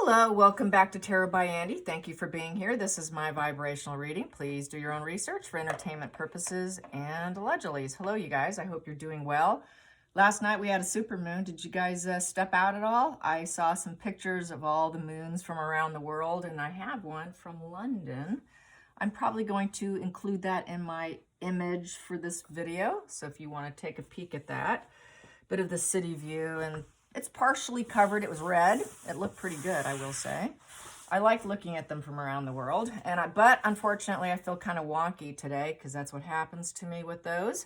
Hello, welcome back to Tarot by Andy. Thank you for being here. This is my vibrational reading. Please do your own research for entertainment purposes and allegedly. Hello, you guys. I hope you're doing well. Last night we had a supermoon. Did you guys step out at all? I saw some pictures of all the moons from around the world, and I have one from London. I'm probably going to include that in my image for this video. So if you want to take a peek at that, bit of the city view, and it's partially covered. It was red. It looked pretty good, I will say. I like looking at them from around the world. But unfortunately, I feel kind of wonky today because that's what happens to me with those.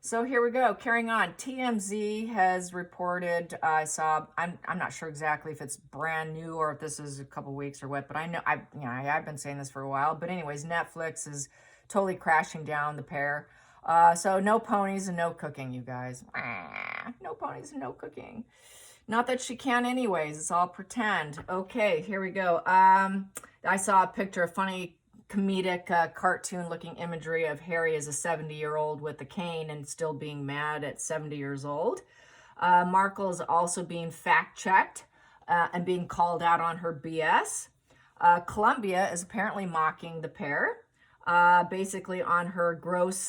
So here we go. Carrying on. TMZ has reported, I'm not sure exactly if it's brand new or if this is a couple weeks or what, but I know, I've been saying this for a while. But anyways, Netflix is totally crashing down the pair. So no ponies and no cooking, you guys. No ponies and no cooking. Not that she can anyways. It's all pretend. Okay, here we go. I saw a picture, a funny comedic cartoon-looking imagery of Harry as a 70-year-old with a cane and still being mad at 70 years old. Markle is also being fact-checked and being called out on her BS. Columbia is apparently mocking the pair. Basically on her gross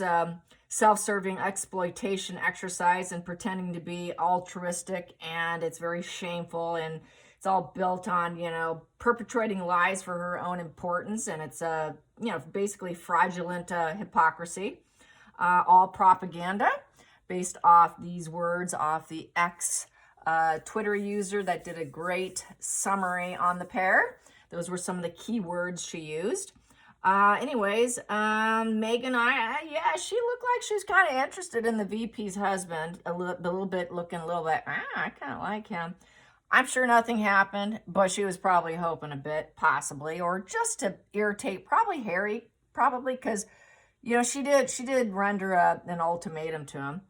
self-serving exploitation exercise and pretending to be altruistic, and it's very shameful, and it's all built on, perpetrating lies for her own importance, and it's basically fraudulent hypocrisy, all propaganda based off these words off the ex Twitter user that did a great summary on the pair. Those were some of the key words she used. Anyways, Megan, she looked like she was kind of interested in the VP's husband, a little bit, I kind of like him. I'm sure nothing happened, but she was probably hoping a bit, possibly, or just to irritate, probably Harry, because, she did render an ultimatum to him.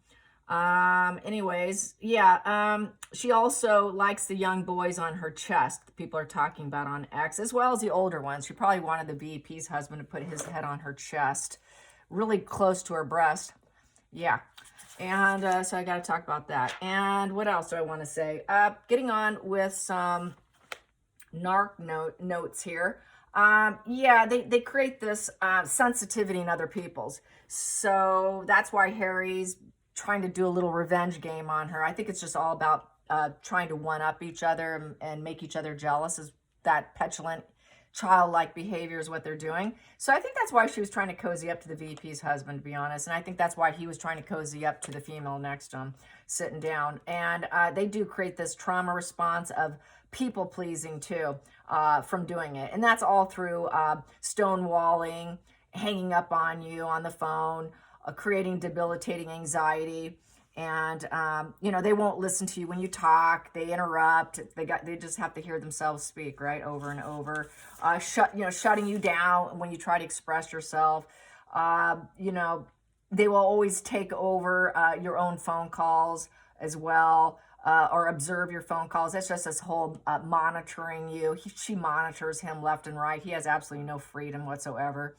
She also likes the young boys on her chest. People are talking about on X, as well as the older ones. She probably wanted the VP's husband to put his head on her chest, really close to her breast. Yeah. And so I got to talk about that. And what else do I want to say? Getting on with some narc notes here. They create this sensitivity in other people's. So that's why Harry's trying to do a little revenge game on her. I think it's just all about trying to one-up each other and make each other jealous. Is that petulant, childlike behavior is what they're doing. So I think that's why she was trying to cozy up to the VP's husband, to be honest. And I think that's why he was trying to cozy up to the female next to him, sitting down. And they do create this trauma response of people-pleasing, too, from doing it. And that's all through stonewalling, hanging up on you on the phone, creating debilitating anxiety, and they won't listen to you when you talk. They interrupt. They just have to hear themselves speak, right, over and over. Shutting you down when you try to express yourself. They will always take over your own phone calls as well, or observe your phone calls. That's just this whole monitoring you. She monitors him left and right. He has absolutely no freedom whatsoever,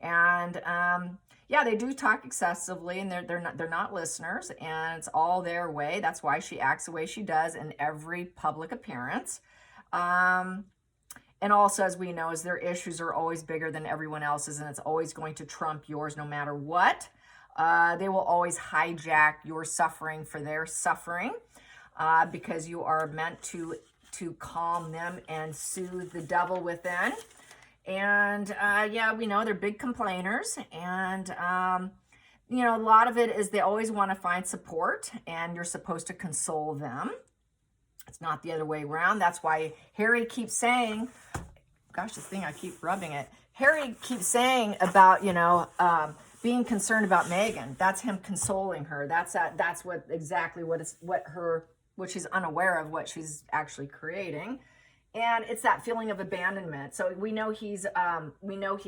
and they do talk excessively, and they're not listeners, and it's all their way. That's why she acts the way she does in every public appearance. And also, as we know, is their issues are always bigger than everyone else's, and it's always going to trump yours no matter what. They will always hijack your suffering for their suffering, because you are meant to calm them and soothe the devil within. And we know they're big complainers, and a lot of it is they always want to find support, and you're supposed to console them. It's not the other way around. That's why Harry keeps saying, gosh, this thing, I keep rubbing it. Harry keeps saying about, being concerned about Megan. That's him consoling her. That's what she's unaware of, what she's actually creating. And it's that feeling of abandonment. So we know he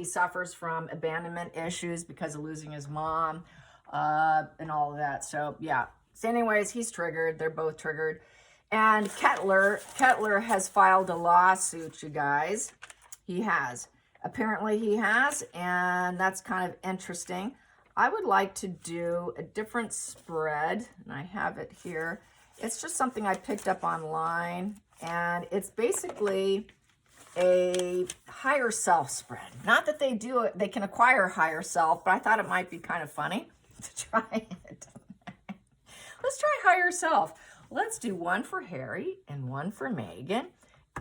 suffers from abandonment issues because of losing his mom, and all of that. So yeah. So anyways, he's triggered. They're both triggered. And Kettler has filed a lawsuit, you guys. He has. Apparently he has, and that's kind of interesting. I would like to do a different spread, and I have it here. It's just something I picked up online. And it's basically a higher self spread. Not that they do it, they can acquire higher self, but I thought it might be kind of funny to try it. Let's try higher self. Let's do one for Harry and one for Meghan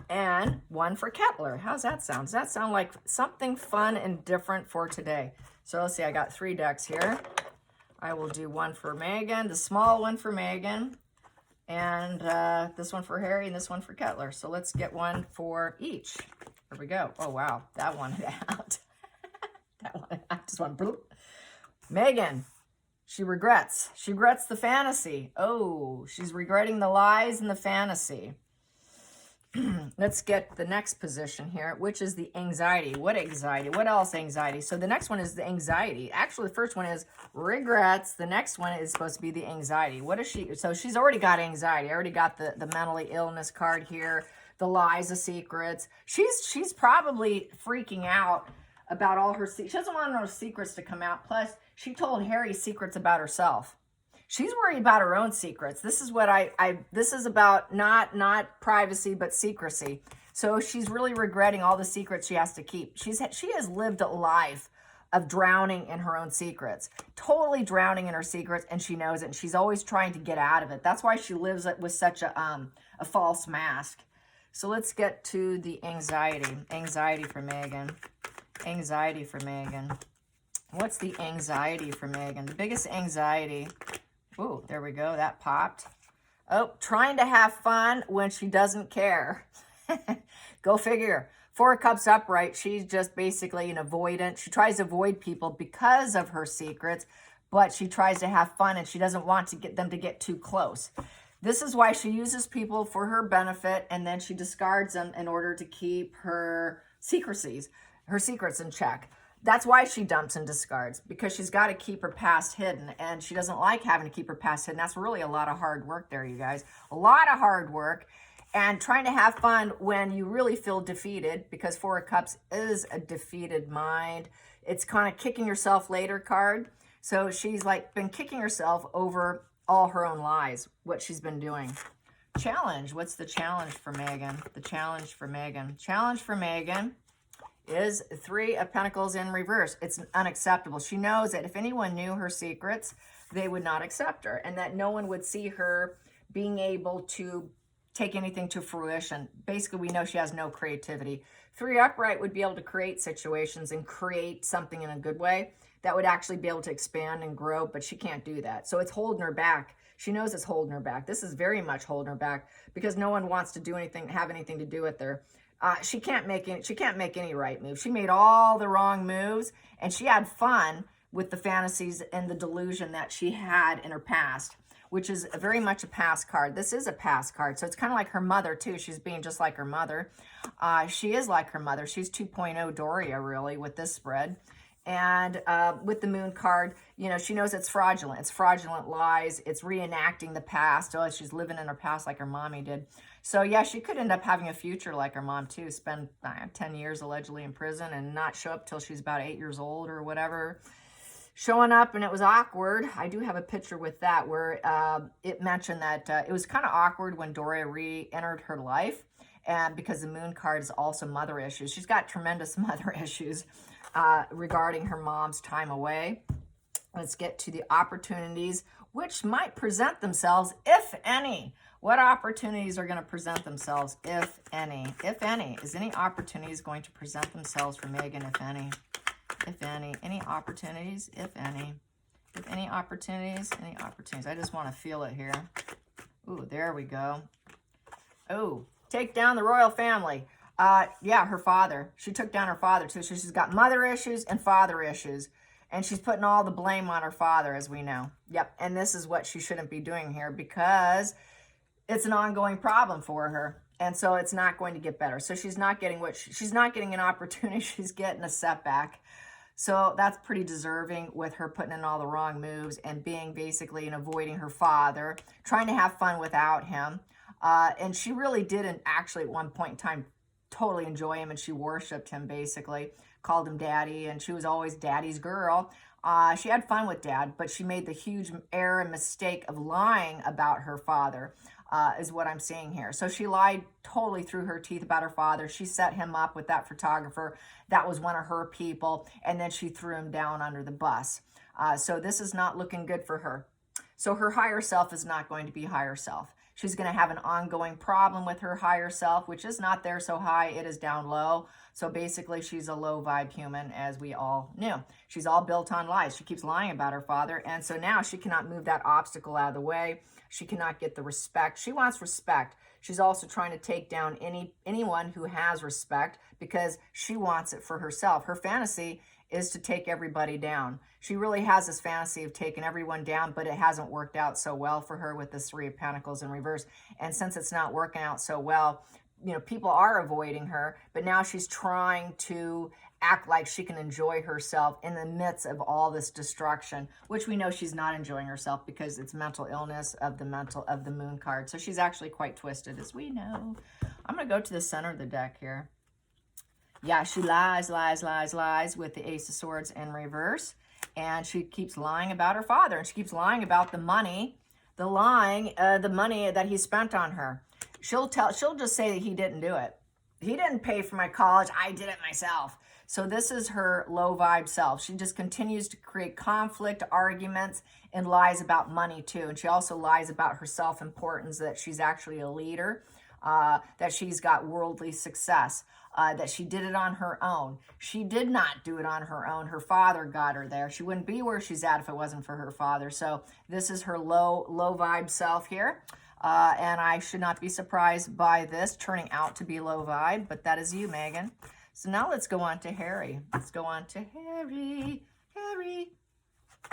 and one for Kettler. How's that sound? Does that sound like something fun and different for today? So let's see, I got 3 decks here. I will do one for Meghan, the small one for Meghan, and this one for Harry and this one for Kettler. So let's get one for each. Here we go. Oh, wow. That one out. That one out. Just one. Bloop. Meghan. She regrets. She regrets the fantasy. Oh, she's regretting the lies and the fantasy. Let's get the next position here, which is the anxiety. What anxiety? What else anxiety? So the next one is the anxiety. Actually, the first one is regrets. The next one is supposed to be the anxiety. What is she? So she's already got anxiety. I already got the mentally illness card here, the lies, the secrets. She's probably freaking out about all her secrets. She doesn't want no secrets to come out. Plus, she told Harry secrets about herself. She's worried about her own secrets. This is what this is about, not privacy, but secrecy. So she's really regretting all the secrets she has to keep. She has lived a life of drowning in her own secrets, totally drowning in her secrets, and she knows it. And she's always trying to get out of it. That's why she lives with such a false mask. So let's get to the anxiety. Anxiety for Meghan. Anxiety for Meghan. What's the anxiety for Meghan? The biggest anxiety. Ooh, there we go. That popped. Oh, trying to have fun when she doesn't care. Go figure. 4 of Cups upright. She's just basically an avoidant. She tries to avoid people because of her secrets, but she tries to have fun and she doesn't want to get them to get too close. This is why she uses people for her benefit and then she discards them in order to keep her secrets in check. That's why she dumps and discards, because she's got to keep her past hidden, and she doesn't like having to keep her past hidden. That's really a lot of hard work there, you guys. A lot of hard work, and trying to have fun when you really feel defeated, because 4 of Cups is a defeated mind. It's kind of kicking yourself later card. So she's like been kicking herself over all her own lies, what she's been doing. Challenge. What's the challenge for Meghan? The challenge for Meghan. Challenge for Meghan is 3 of Pentacles in reverse. It's unacceptable. She knows that if anyone knew her secrets, they would not accept her, and that no one would see her being able to take anything to fruition. Basically, we know she has no creativity. 3 upright would be able to create situations and create something in a good way that would actually be able to expand and grow, but she can't do that. So it's holding her back. She knows it's holding her back. This is very much holding her back because no one wants to do anything, have anything to do with her. She can't make any right moves. She made all the wrong moves, and she had fun with the fantasies and the delusion that she had in her past, which is very much a past card. This is a past card, so it's kind of like her mother, too. She's being just like her mother. She is like her mother. She's 2.0 Doria, really, with this spread. And with the moon card, you know, she knows it's fraudulent. It's fraudulent lies. It's reenacting the past. Oh, she's living in her past like her mommy did. So, yeah, she could end up having a future like her mom, too. Spend 10 years allegedly in prison and not show up till she's about 8 years old or whatever. Showing up, and it was awkward. I do have a picture with that where it mentioned that it was kind of awkward when Doria re-entered her life. And because the moon card is also mother issues. She's got tremendous mother issues regarding her mom's time away. Let's get to the opportunities which might present themselves, if any. What opportunities are going to present themselves, if any? If any. Is any opportunities going to present themselves for Meghan, if any? If any. Any opportunities, if any? If any opportunities, any opportunities. I just want to feel it here. Ooh, there we go. Oh, take down the royal family. Yeah, her father. She took down her father, too. So she's got mother issues and father issues. And she's putting all the blame on her father, as we know. Yep, and this is what she shouldn't be doing here because it's an ongoing problem for her. And so it's not going to get better. So she's not getting she's not getting an opportunity. She's getting a setback. So that's pretty deserving with her putting in all the wrong moves and being basically and avoiding her father, trying to have fun without him. And she really didn't actually at one point in time totally enjoy him, and she worshipped him, basically called him daddy, and she was always daddy's girl. She had fun with dad, but she made the huge error and mistake of lying about her father, is what I'm seeing here. So she lied totally through her teeth about her father. She set him up with that photographer. That was one of her people. And then she threw him down under the bus. So this is not looking good for her. So her higher self is not going to be higher self. She's going to have an ongoing problem with her higher self, which is not there so high, it is down low. So basically, she's a low vibe human, as we all knew. She's all built on lies. She keeps lying about her father. And so now she cannot move that obstacle out of the way. She cannot get the respect. She wants respect. She's also trying to take down anyone who has respect because she wants it for herself. Her fantasy is to take everybody down. She really has this fantasy of taking everyone down, but it hasn't worked out so well for her with this Three of Pentacles in reverse. And since it's not working out so well, you know, people are avoiding her, but now she's trying to act like she can enjoy herself in the midst of all this destruction, which we know she's not enjoying herself because it's mental illness of the moon card. So she's actually quite twisted, as we know. I'm going to go to the center of the deck here. Yeah, she lies with the Ace of Swords in reverse. And she keeps lying about her father. And she keeps lying about the money, the money that he spent on her. She'll just say that he didn't do it. He didn't pay for my college. I did it myself. So this is her low vibe self. She just continues to create conflict, arguments, and lies about money too. And she also lies about her self-importance, that she's actually a leader, that she's got worldly success, that she did it on her own. She did not do it on her own. Her father got her there. She wouldn't be where she's at if it wasn't for her father. So this is her low vibe self here. And I should not be surprised by this turning out to be low vibe, but that is you, Megan. So now let's go on to Harry. Let's go on to Harry. Harry.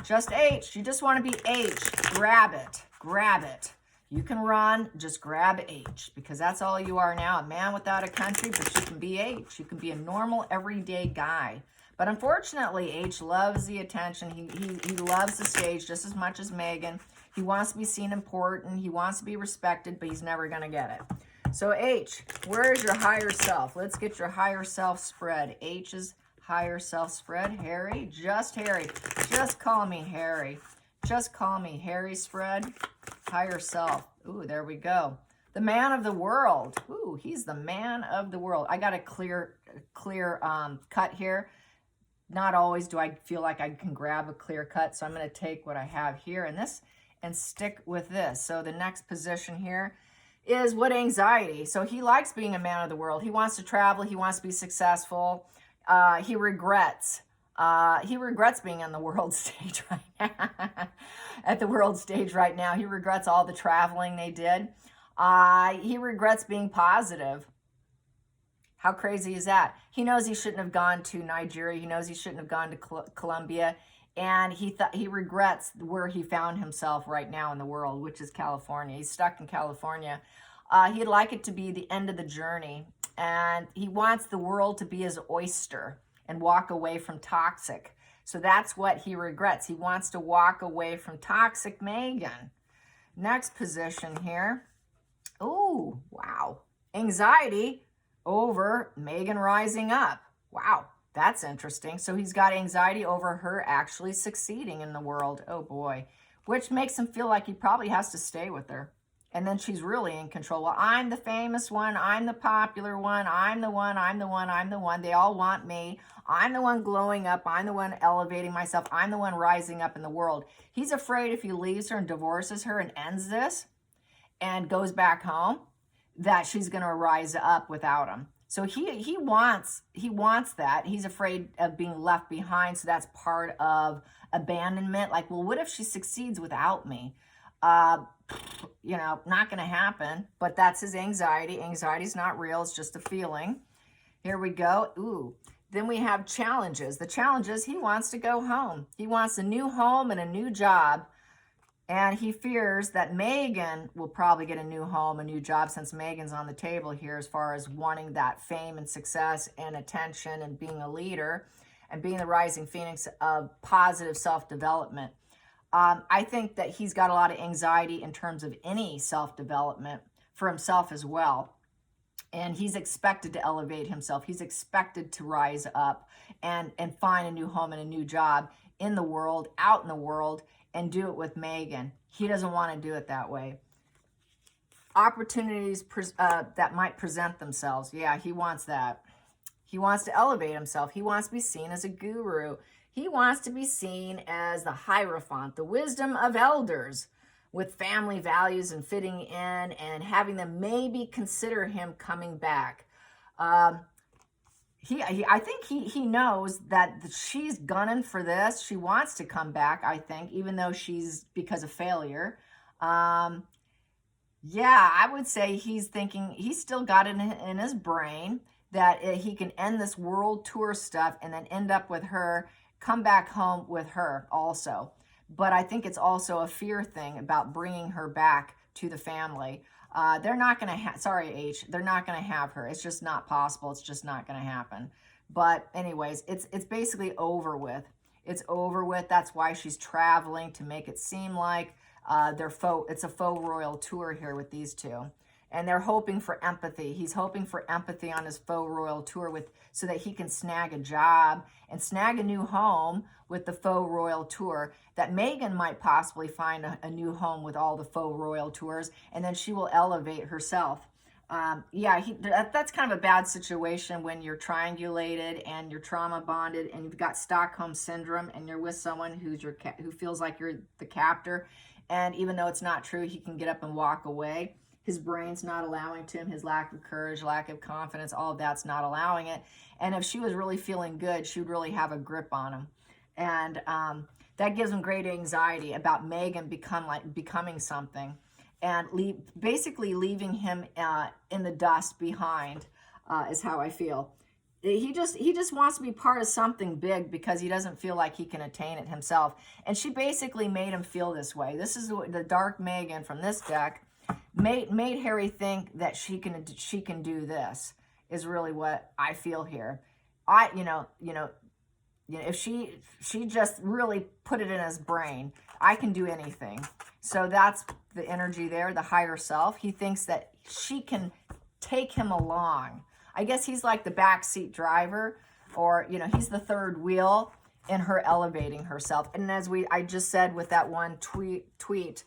Just H. You just want to be H. Grab it. Grab it. You can run, just grab H, because that's all you are now, a man without a country, but you can be H. You can be a normal, everyday guy. But unfortunately, H loves the attention. He loves the stage just as much as Megan. He wants to be seen important. He wants to be respected, but he's never going to get it. So H, where is your higher self? Let's get your higher self spread. H's higher self spread. Harry, just Harry. Just call me Harry. Just call me Harry spread. Higher self. Ooh, there we go. The man of the world. Ooh, he's the man of the world. I got a clear cut here. Not always do I feel like I can grab a clear cut, so I'm going to take what I have here and stick with this. So the next position here is what anxiety. So he likes being a man of the world. He wants to travel. He wants to be successful. He regrets being on the world stage right now. At the world stage right now. He regrets all the traveling they did. He regrets being positive. How crazy is that? He knows he shouldn't have gone to Nigeria. He knows he shouldn't have gone to Colombia. And he regrets where he found himself right now in the world, which is California. He's stuck in California. He'd like it to be the end of the journey. And he wants the world to be his oyster and walk away from toxic. So that's what he regrets. He wants to walk away from toxic Megan. Next position here. Ooh, wow. Anxiety over Megan rising up. Wow, that's interesting. So he's got anxiety over her actually succeeding in the world. Oh boy. Which makes him feel like he probably has to stay with her. And then she's really in control. Well, I'm the famous one. I'm the popular one. I'm the one. I'm the one. I'm the one. They all want me. I'm the one glowing up. I'm the one elevating myself. I'm the one rising up in the world. He's afraid if he leaves her and divorces her and ends this and goes back home, that she's going to rise up without him. So he wants that. He's afraid of being left behind. So that's part of abandonment. Like, well, what if she succeeds without me? You know, not going to happen, but that's his anxiety. Anxiety's not real. It's just a feeling. Here we go. Ooh, then we have challenges. The challenge is he wants to go home. He wants a new home and a new job. And he fears that Megan will probably get a new home, a new job, since Megan's on the table here as far as wanting that fame and success and attention and being a leader and being the rising phoenix of positive self-development. I think that he's got a lot of anxiety in terms of any self-development for himself as well. And he's expected to elevate himself. He's expected to rise up and find a new home and a new job in the world, out in the world, and do it with Megan. He doesn't want to do it that way. Opportunities that might present themselves. Yeah, he wants that. He wants to elevate himself. He wants to be seen as a guru. He wants to be seen as the Hierophant, the wisdom of elders, with family values and fitting in and having them maybe consider him coming back. I think he knows that she's gunning for this. She wants to come back, I think, even though she's because of failure. Yeah, I would say he's thinking, he's still got it in his brain that he can end this world tour stuff and then end up with her, come back home with her also. But I think it's also a fear thing about bringing her back to the family. They're not going to sorry, H, they're not going to have her. It's just not possible. It's just not going to happen. But anyways, it's basically over with. It's over with. That's why she's traveling, to make it seem like it's a faux royal tour here with these two. And they're hoping for empathy. He's hoping for empathy on his faux royal tour so that he can snag a job and snag a new home with the faux royal tour, that Megan might possibly find a new home with all the faux royal tours, and then she will elevate herself. Yeah, that's kind of a bad situation when you're triangulated and you're trauma bonded and you've got Stockholm syndrome and you're with someone who feels like you're the captor. And even though it's not true, he can get up and walk away. His brain's not allowing to him, his lack of courage, lack of confidence, all of that's not allowing it. And if she was really feeling good, she would really have a grip on him. And that gives him great anxiety about Megan becoming something and basically leaving him in the dust behind, is how I feel. He just wants to be part of something big because he doesn't feel like he can attain it himself. And she basically made him feel this way. This is the Dark Megan from this deck. Made Harry think that she can do this, is really what I feel here. If she just really put it in his brain, I can do anything. So that's the energy there, the higher self. He thinks that she can take him along. I guess he's like the backseat driver, or he's the third wheel in her elevating herself. And as I just said with that one tweet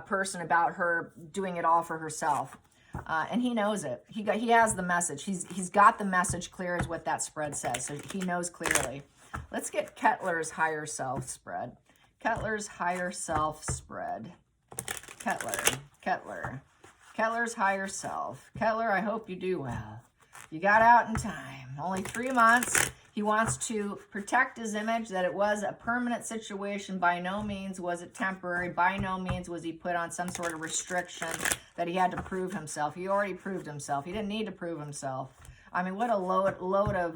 person about her doing it all for herself, and he knows it. He has the message. He's got the message clear, is what that spread says. So he knows clearly. Let's get Kettler's higher self spread. Kettler's higher self spread. Kettler's higher self. Kettler, I hope you do well. You got out in time. Only 3 months. He wants to protect his image, that it was a permanent situation. By no means was it temporary. By no means was he put on some sort of restriction that he had to prove himself. He already proved himself. He didn't need to prove himself. I mean, what a load of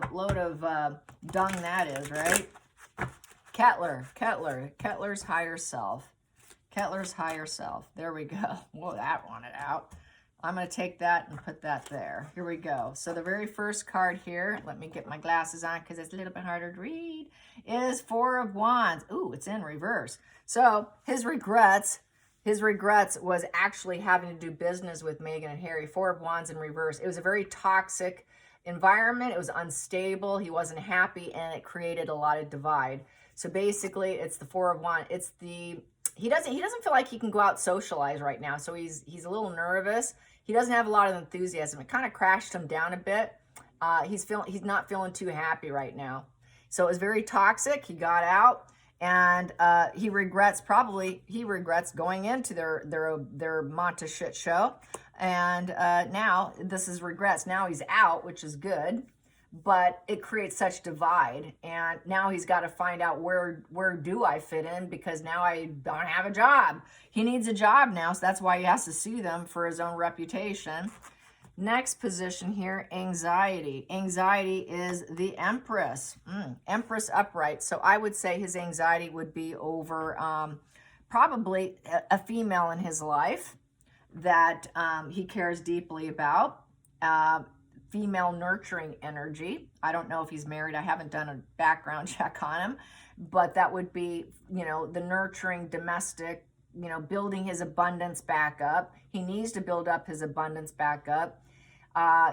dung that is, right? Kettler's higher self. Kettler's higher self. There we go. Whoa, that wanted out. I'm going to take that and put that there. Here we go. So the very first card here, let me get my glasses on because it's a little bit harder to read, is Four of Wands. Ooh, it's in reverse. So his regrets was actually having to do business with Megan and Harry. Four of Wands in reverse. It was a very toxic environment. It was unstable. He wasn't happy, and it created a lot of divide. So basically, it's the Four of Wands. He doesn't feel like he can go out socialize right now. So he's a little nervous. He doesn't have a lot of enthusiasm. It kind of crashed him down a bit. He's not feeling too happy right now. So it was very toxic. He got out, and he regrets going into their Monta shit show. And now this is regrets. Now he's out, which is good. But it creates such divide, and now he's got to find out where do I fit in, because now I don't have a job. He needs a job now, so that's why he has to sue them for his own reputation. Next position here, anxiety. Anxiety is the Empress. Empress upright. So I would say his anxiety would be over probably a female in his life that he cares deeply about. Female nurturing energy. I don't know if he's married. I haven't done a background check on him, but that would be, the nurturing, domestic, building his abundance back up. He needs to build up his abundance back up.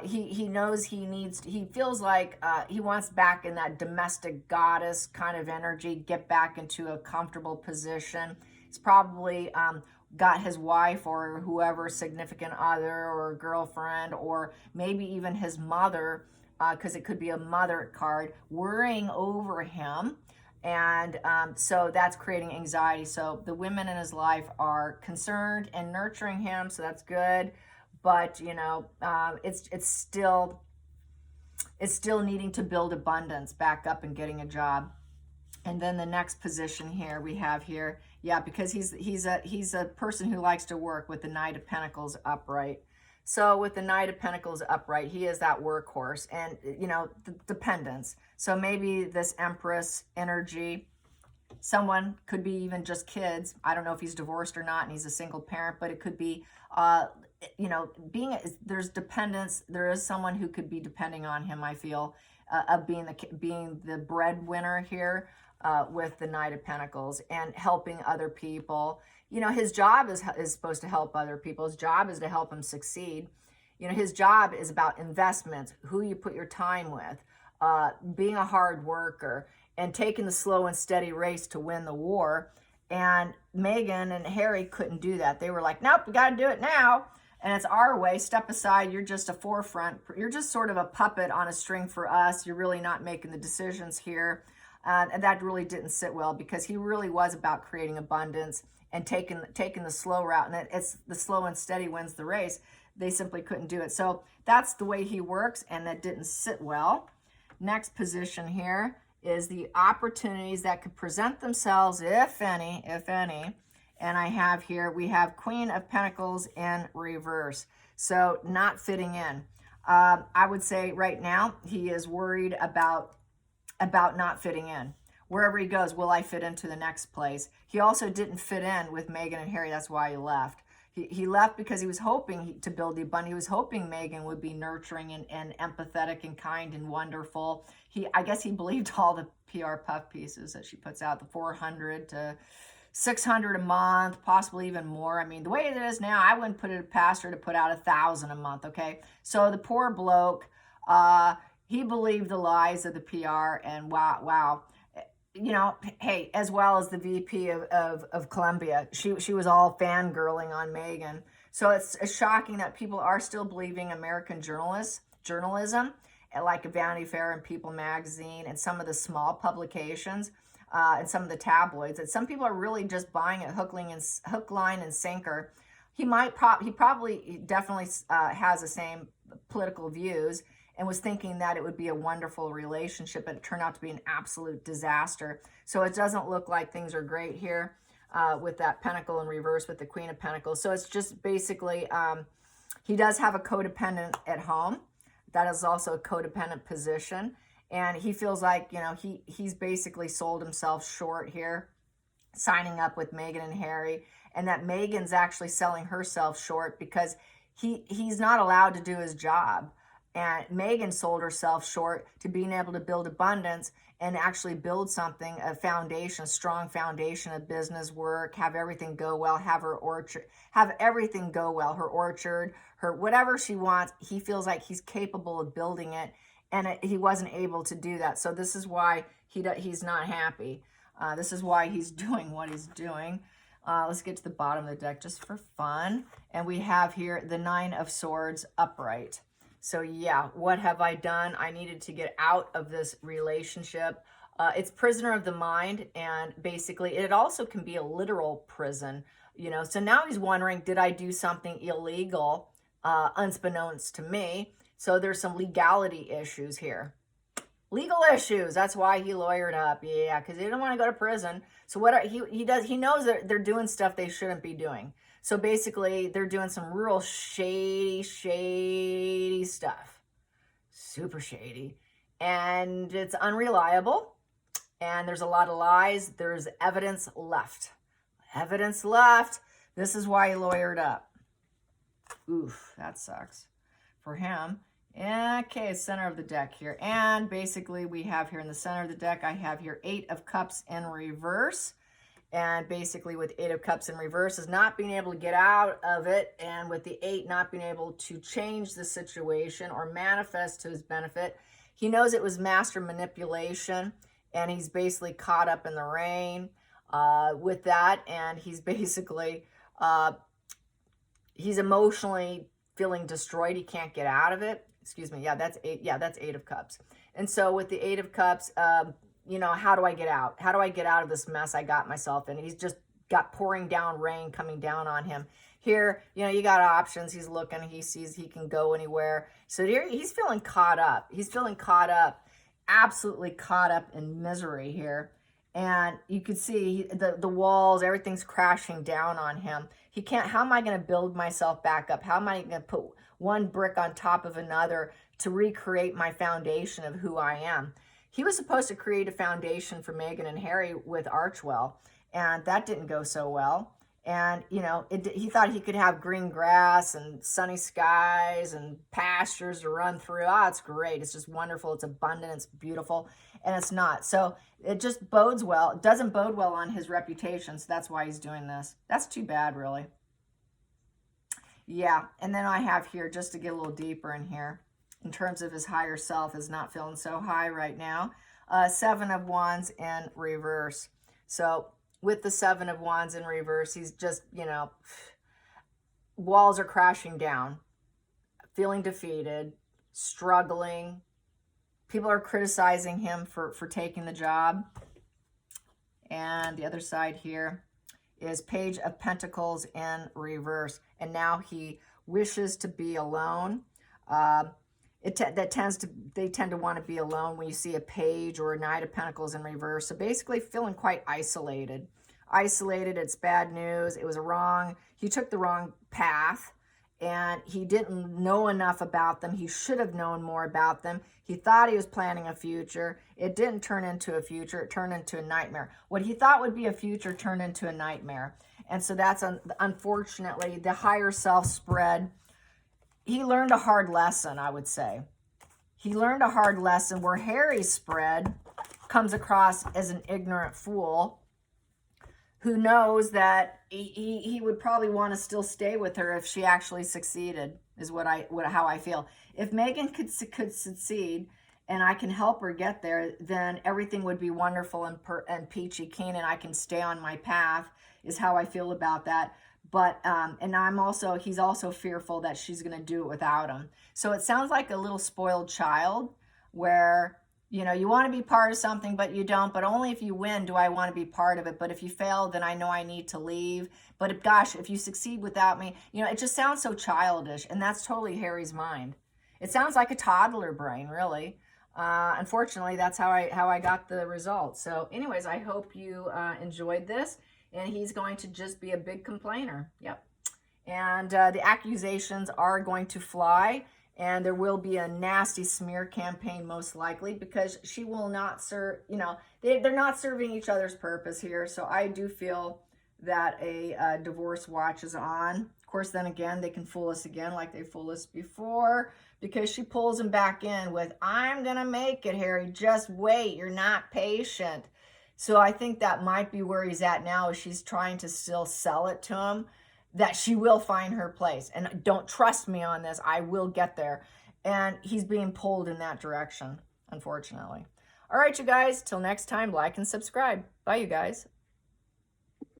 He knows he feels like he wants back in that domestic goddess kind of energy, get back into a comfortable position. He's probably got his wife or whoever, significant other or girlfriend, or maybe even his mother, because it could be a mother card, worrying over him. And so that's creating anxiety. So the women in his life are concerned and nurturing him, so that's good. But you know, it's still needing to build abundance back up and getting a job. And then the next position here we have here, yeah, because he's a person who likes to work with the Knight of Pentacles upright. So with the Knight of Pentacles upright, he is that workhorse and, you know, dependence. So maybe this Empress energy, someone could be even just kids. I don't know if he's divorced or not and he's a single parent, but it could be, you know, there's dependence. There is someone who could be depending on him, I feel, of being the breadwinner here. With the Knight of Pentacles and helping other people. You know, his job is supposed to help other people. His job is to help him succeed. You know, his job is about investments, who you put your time with, being a hard worker, and taking the slow and steady race to win the war. And Meghan and Harry couldn't do that. They were like, nope, we got to do it now. And it's our way. Step aside. You're just a forefront. You're just sort of a puppet on a string for us. You're really not making the decisions here. And that really didn't sit well because he really was about creating abundance and taking the slow route. And it's the slow and steady wins the race. They simply couldn't do it. So that's the way he works, and that didn't sit well. Next position here is the opportunities that could present themselves, if any. And I have here, we have Queen of Pentacles in reverse. So not fitting in. I would say right now he is worried about not fitting in. Wherever he goes, will I fit into the next place? He also didn't fit in with Meghan and Harry. That's why he left. He left because he was hoping to build the abundance. He was hoping Meghan would be nurturing and empathetic and kind and wonderful. I guess he believed all the PR puff pieces that she puts out, the 400 to 600 a month, possibly even more. I mean, the way it is now, I wouldn't put it past her to put out 1,000 a month, okay? So the poor bloke, he believed the lies of the PR, and wow. You know, hey, as well as the VP of Columbia, she was all fangirling on Meghan. So it's shocking that people are still believing American journalism, like Vanity Fair and People Magazine and some of the small publications and some of the tabloids. That some people are really just buying it hook, line, and sinker. He probably definitely has the same political views and was thinking that it would be a wonderful relationship, but it turned out to be an absolute disaster. So it doesn't look like things are great here with that Pentacle in reverse with the Queen of Pentacles. So it's just basically, he does have a codependent at home. That is also a codependent position. And he feels like, you know, he's basically sold himself short here, signing up with Meghan and Harry, and that Meghan's actually selling herself short because he's not allowed to do his job. And Meghan sold herself short to being able to build abundance and actually build something, a foundation, a strong foundation of business work, have everything go well, have everything go well, her orchard, her whatever she wants. He feels like he's capable of building it, and he wasn't able to do that. So this is why he's not happy. This is why he's doing what he's doing. Let's get to the bottom of the deck just for fun. And we have here the Nine of Swords upright. So yeah, what have I done? I needed to get out of this relationship. It's prisoner of the mind, and basically it also can be a literal prison, you know. So now he's wondering, did I do something illegal, unbeknownst to me? So there's some legality issues here. Legal issues. That's why he lawyered up. Yeah, because he didn't want to go to prison. So what he does, he knows that they're doing stuff they shouldn't be doing. So basically, they're doing some real shady stuff. Super shady. And it's unreliable. And there's a lot of lies. There's evidence left. Evidence left. This is why he lawyered up. Oof, that sucks for him. Okay, center of the deck here. And basically, we have here in the center of the deck, I have here 8 of Cups in reverse. And basically with 8 of Cups in reverse is not being able to get out of it, and with the 8 not being able to change the situation or manifest to his benefit. He knows it was master manipulation, and he's basically caught up in the rain with that, and he's basically, he's emotionally feeling destroyed. He can't get out of it. Excuse me. Yeah, that's 8. Yeah, that's 8 of Cups. And so with the 8 of Cups, you know, how do I get out? How do I get out of this mess I got myself in? He's just got pouring down rain coming down on him. Here, you know, you got options. He's looking. He sees he can go anywhere. So here he's feeling caught up. He's feeling caught up, absolutely caught up in misery here. And you could see the walls, everything's crashing down on him. He can't, how am I going to build myself back up? How am I going to put one brick on top of another to recreate my foundation of who I am? He was supposed to create a foundation for Meghan and Harry with Archewell, and that didn't go so well. And, you know, he thought he could have green grass and sunny skies and pastures to run through. Ah, it's great. It's just wonderful. It's abundant. It's beautiful. And it's not. So it just bodes well. It doesn't bode well on his reputation, so that's why he's doing this. That's too bad, really. Yeah, and then I have here, just to get a little deeper in here, in terms of his higher self is not feeling so high right now. 7 of Wands in reverse. So with the 7 of Wands in reverse, he's just, you know, walls are crashing down, feeling defeated, struggling. People are criticizing him for taking the job. And the other side here is Page of Pentacles in reverse. And now he wishes to be alone. They tend to want to be alone when you see a Page or a Knight of Pentacles in reverse. So basically feeling quite isolated. Isolated, it's bad news. It was he took the wrong path, and he didn't know enough about them. He should have known more about them. He thought he was planning a future. It didn't turn into a future. It turned into a nightmare. What he thought would be a future turned into a nightmare. And so that's, unfortunately, the higher self spread. He learned a hard lesson, I would say. He learned a hard lesson where Harry's spread comes across as an ignorant fool who knows that he would probably want to still stay with her if she actually succeeded, is how I feel. If Meghan could succeed and I can help her get there, then everything would be wonderful and peachy keen, and I can stay on my path, is how I feel about that. But, and he's also fearful that she's going to do it without him. So it sounds like a little spoiled child where, you know, you want to be part of something, but you don't. But only if you win do I want to be part of it. But if you fail, then I know I need to leave. But if you succeed without me, you know, it just sounds so childish. And that's totally Harry's mind. It sounds like a toddler brain, really. Unfortunately, that's how I got the results. So anyways, I hope you enjoyed this. And he's going to just be a big complainer. Yep. And the accusations are going to fly. And there will be a nasty smear campaign, most likely, because she will not serve, you know, they're not serving each other's purpose here. So I do feel that a divorce watch is on. Of course, then again, they can fool us again like they fooled us before, because she pulls him back in with, I'm going to make it, Harry. Just wait. You're not patient. So I think that might be where he's at now, is she's trying to still sell it to him, that she will find her place. And don't trust me on this. I will get there. And he's being pulled in that direction, unfortunately. All right, you guys. Till next time, like and subscribe. Bye, you guys.